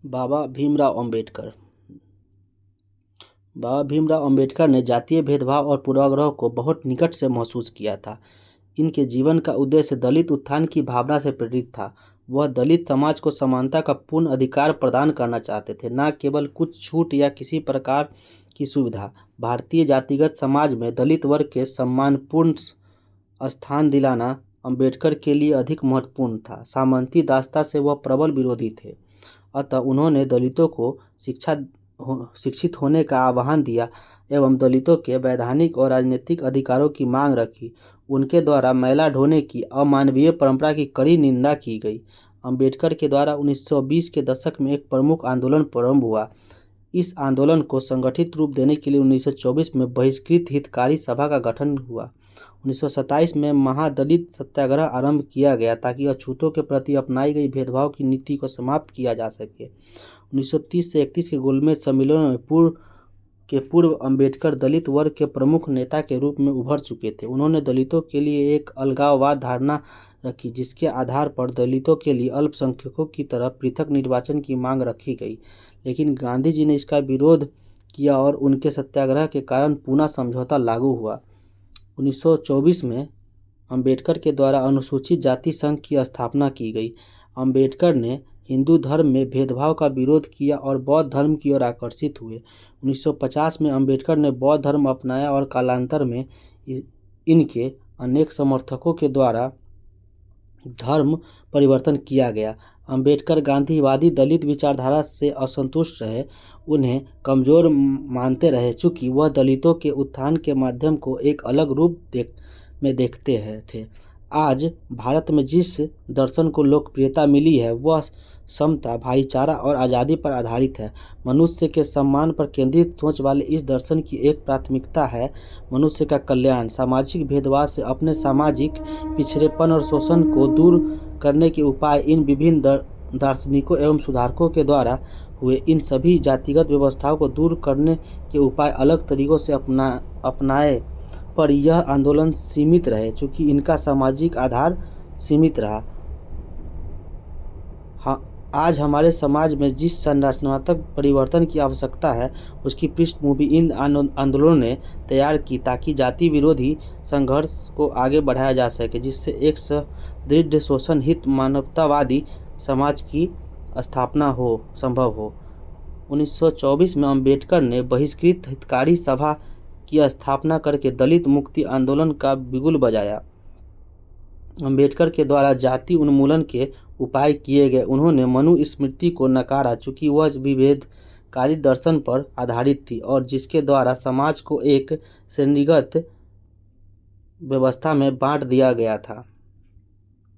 बाबा भीमराव अंबेडकर। बाबा भीमराव अंबेडकर ने जातीय भेदभाव और पूर्वाग्रह को बहुत निकट से महसूस किया था। इनके जीवन का उद्देश्य दलित उत्थान की भावना से प्रेरित था। वह दलित समाज को समानता का पूर्ण अधिकार प्रदान करना चाहते थे, न केवल कुछ छूट या किसी प्रकार की सुविधा। भारतीय जातिगत समाज में दलित वर्ग के सम्मानपूर्ण स्थान दिलाना अंबेडकर के लिए अधिक महत्वपूर्ण था। सामंती दासता से वह प्रबल विरोधी थे, अतः उन्होंने दलितों को शिक्षित होने का आह्वान दिया एवं दलितों के वैधानिक और राजनीतिक अधिकारों की मांग रखी। उनके द्वारा मैला ढोने की अमानवीय परंपरा की कड़ी निंदा की गई। अंबेडकर के द्वारा 1920 के दशक में एक प्रमुख आंदोलन प्रारंभ हुआ। इस आंदोलन को संगठित रूप देने के लिए 1924 में बहिष्कृत हितकारी सभा का गठन हुआ। 1927 में महादलित सत्याग्रह आरंभ किया गया ताकि अछूतों के प्रति अपनाई गई भेदभाव की नीति को समाप्त किया जा सके। 1930 से 31 के गोलमेज सम्मेलनों में पूर्व अंबेडकर दलित वर्ग के प्रमुख नेता के रूप में उभर चुके थे। उन्होंने दलितों के लिए एक अलगाववाद धारणा रखी, जिसके आधार पर दलितों के लिए अल्पसंख्यकों की तरह पृथक निर्वाचन की मांग रखी गई। लेकिन गांधी जी ने इसका विरोध किया और उनके सत्याग्रह के कारण पूना समझौता लागू हुआ। 1924 में अंबेडकर के द्वारा अनुसूचित जाति संघ की स्थापना की गई। अंबेडकर ने हिंदू धर्म में भेदभाव का विरोध किया और बौद्ध धर्म की ओर आकर्षित हुए। 1950 में अंबेडकर ने बौद्ध धर्म अपनाया और कालांतर में इनके अनेक समर्थकों के द्वारा धर्म परिवर्तन किया गया। अंबेडकर गांधीवादी दलित विचारधारा से असंतुष्ट रहे, उन्हें कमजोर मानते रहे, चूँकि वह दलितों के उत्थान के माध्यम को एक अलग रूप में देखते थे। आज भारत में जिस दर्शन को लोकप्रियता मिली है वह समता, भाईचारा और आज़ादी पर आधारित है। मनुष्य के सम्मान पर केंद्रित सोच वाले इस दर्शन की एक प्राथमिकता है मनुष्य का कल्याण। सामाजिक भेदभाव से अपने सामाजिक पिछड़ेपन और शोषण को दूर करने के उपाय इन विभिन्न दार्शनिकों एवं सुधारकों के द्वारा हुए। इन सभी जातिगत व्यवस्थाओं को दूर करने के उपाय अलग तरीकों से अपनाए पर यह आंदोलन सीमित रहे, चूँकि इनका सामाजिक आधार सीमित रहा। आज हमारे समाज में जिस संरचनात्मक परिवर्तन की आवश्यकता है उसकी पृष्ठभूमि इन आंदोलनों ने तैयार की, ताकि जाति विरोधी संघर्ष को आगे बढ़ाया जा सके, जिससे एक सुदृढ़ शोषण हित मानवतावादी समाज की स्थापना संभव हो। 1924 में अंबेडकर ने बहिष्कृत हितकारी सभा की स्थापना करके दलित मुक्ति आंदोलन का बिगुल बजाया। अंबेडकर के द्वारा जाति उन्मूलन के उपाय किए गए। उन्होंने मनुस्मृति को नकारा, चूँकि वह विभेदकारी दर्शन पर आधारित थी और जिसके द्वारा समाज को एक श्रेणीगत व्यवस्था में बांट दिया गया था।